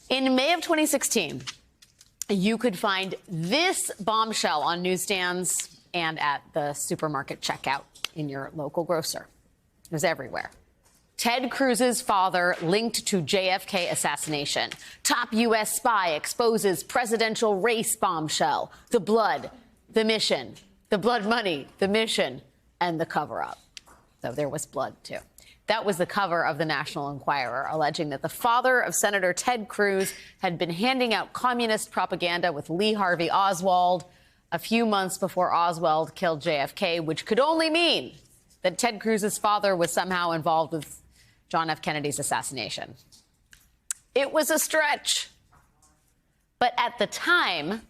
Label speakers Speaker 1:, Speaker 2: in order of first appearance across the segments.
Speaker 1: In May of 2016, you could find this bombshell on newsstands and at the supermarket checkout in your local grocer. It was everywhere. Ted Cruz's father linked to JFK assassination. Top U.S. spy exposes presidential race bombshell. The blood, the mission, the blood money, the mission, and the cover-up. Though there was blood, too. That was the cover of the National Enquirer, alleging that the father of Senator Ted Cruz had been handing out communist propaganda with Lee Harvey Oswald a few months before Oswald killed JFK, which could only mean that Ted Cruz's father was somehow involved with John F. Kennedy's assassination. It was a stretch. But at the time,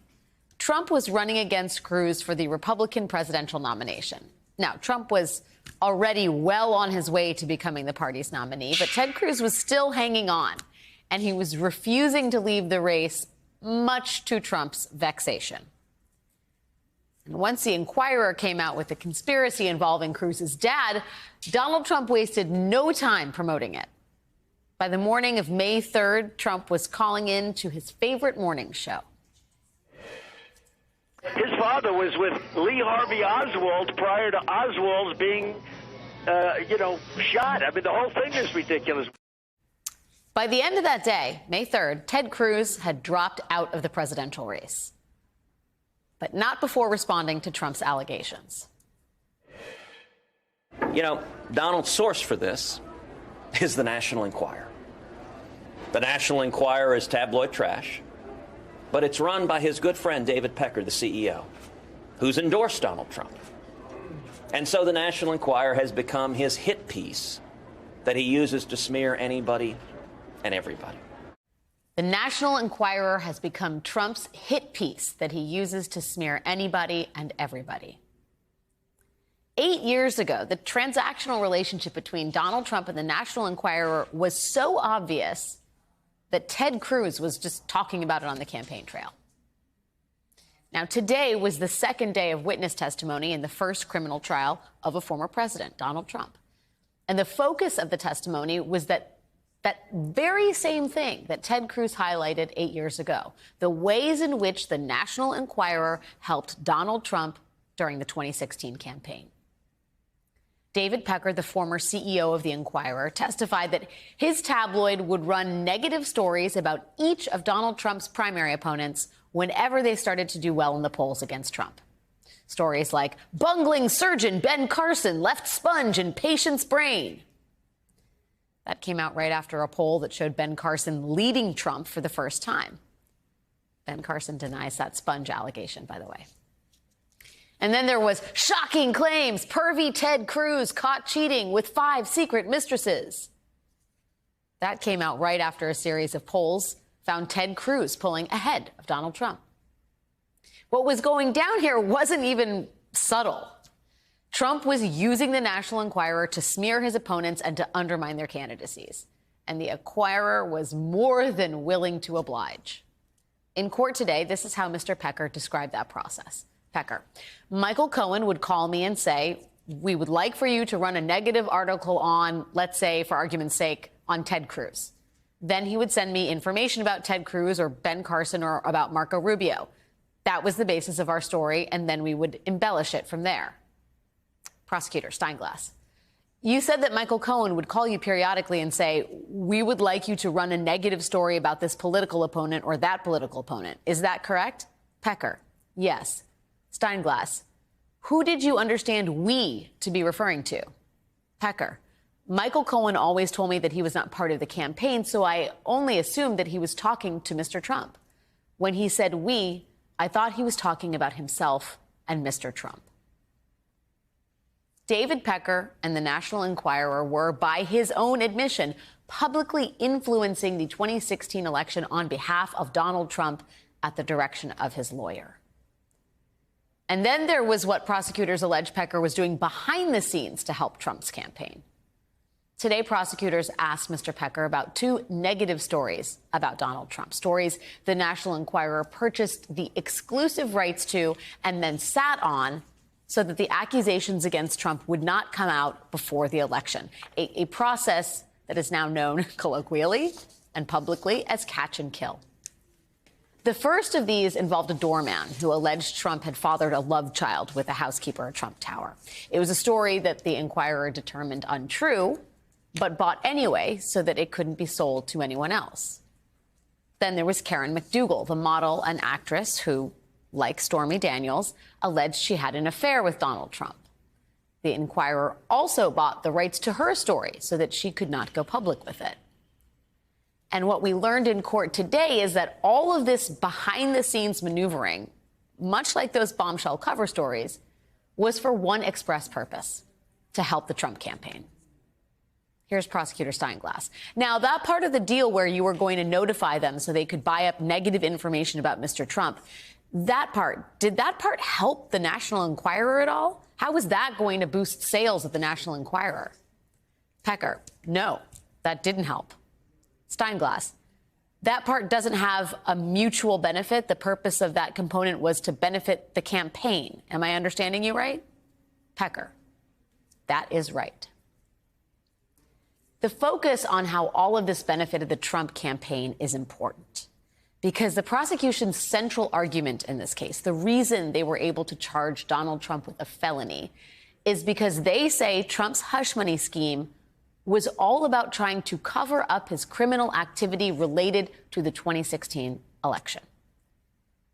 Speaker 1: Trump was running against Cruz for the Republican presidential nomination. Now, Trump was already well on his way to becoming the party's nominee, but Ted Cruz was still hanging on, and he was refusing to leave the race, much to Trump's vexation. And once the Enquirer came out with the conspiracy involving Cruz's dad, Donald Trump wasted no time promoting it. By the morning of May 3rd, Trump was calling in to his favorite morning show.
Speaker 2: His father was with Lee Harvey Oswald prior to Oswald's being, shot. I mean, the whole thing is ridiculous.
Speaker 1: By the end of that day, May 3rd, Ted Cruz had dropped out of the presidential race, but not before responding to Trump's allegations.
Speaker 3: You know, Donald's source for this is the National Enquirer. The National Enquirer is tabloid trash, but it's run by his good friend David Pecker, the CEO, who's endorsed Donald Trump. And so the National Enquirer has become his hit piece that he uses to smear anybody and everybody.
Speaker 1: The National Enquirer has become Trump's hit piece that he uses to smear anybody and everybody. 8 years ago, the transactional relationship between Donald Trump and the National Enquirer was so obvious that Ted Cruz was just talking about it on the campaign trail. Now, today was the second day of witness testimony in the first criminal trial of a former president, Donald Trump. And the focus of the testimony was that very same thing that Ted Cruz highlighted 8 years ago, the ways in which the National Enquirer helped Donald Trump during the 2016 campaign. David Pecker, the former CEO of the Enquirer, testified that his tabloid would run negative stories about each of Donald Trump's primary opponents whenever they started to do well in the polls against Trump. Stories like, bungling surgeon Ben Carson left sponge in patient's brain. That came out right after a poll that showed Ben Carson leading Trump for the first time. Ben Carson denies that sponge allegation, by the way. And then there was shocking claims. Pervy Ted Cruz caught cheating with 5 secret mistresses. That came out right after a series of polls found Ted Cruz pulling ahead of Donald Trump. What was going down here wasn't even subtle. Trump was using the National Enquirer to smear his opponents and to undermine their candidacies. And the Enquirer was more than willing to oblige. In court today, this is how Mr. Pecker described that process. Pecker, Michael Cohen would call me and say, we would like for you to run a negative article on, let's say, for argument's sake, on Ted Cruz. Then he would send me information about Ted Cruz or Ben Carson or about Marco Rubio. That was the basis of our story, and then we would embellish it from there. Prosecutor Steinglass, you said that Michael Cohen would call you periodically and say, we would like you to run a negative story about this political opponent or that political opponent. Is that correct? Pecker, yes. Steinglass, who did you understand we to be referring to? Pecker, Michael Cohen always told me that he was not part of the campaign, so I only assumed that he was talking to Mr. Trump. When he said we, I thought he was talking about himself and Mr. Trump. David Pecker and the National Enquirer were, by his own admission, publicly influencing the 2016 election on behalf of Donald Trump at the direction of his lawyer. And then there was what prosecutors allege Pecker was doing behind the scenes to help Trump's campaign. Today, prosecutors asked Mr. Pecker about 2 negative stories about Donald Trump, stories the National Enquirer purchased the exclusive rights to and then sat on so that the accusations against Trump would not come out before the election, a process that is now known colloquially and publicly as catch and kill. The first of these involved a doorman who alleged Trump had fathered a love child with a housekeeper at Trump Tower. It was a story that the Inquirer determined untrue, but bought anyway so that it couldn't be sold to anyone else. Then there was Karen McDougal, the model and actress who, like Stormy Daniels, alleged she had an affair with Donald Trump. The Inquirer also bought the rights to her story so that she could not go public with it. And what we learned in court today is that all of this behind-the-scenes maneuvering, much like those bombshell cover stories, was for one express purpose: to help the Trump campaign. Here's Prosecutor Steinglass. Now, that part of the deal where you were going to notify them so they could buy up negative information about Mr. Trump, did that part help the National Enquirer at all? How was that going to boost sales at the National Enquirer? Pecker, no, that didn't help. Steinglass, that part doesn't have a mutual benefit. The purpose of that component was to benefit the campaign. Am I understanding you right? Pecker, that is right. The focus on how all of this benefited the Trump campaign is important because the prosecution's central argument in this case, the reason they were able to charge Donald Trump with a felony, is because they say Trump's hush money scheme was all about trying to cover up his criminal activity related to the 2016 election.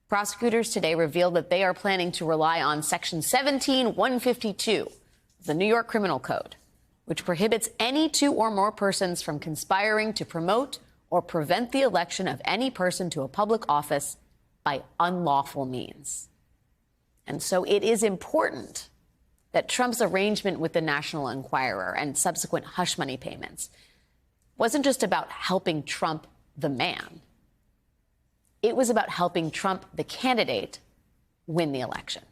Speaker 1: Prosecutors today revealed that they are planning to rely on Section 17152 of the New York Criminal Code, which prohibits any two or more persons from conspiring to promote or prevent the election of any person to a public office by unlawful means. And so it is important that Trump's arrangement with the National Enquirer and subsequent hush money payments wasn't just about helping Trump, the man. It was about helping Trump, the candidate, win the election.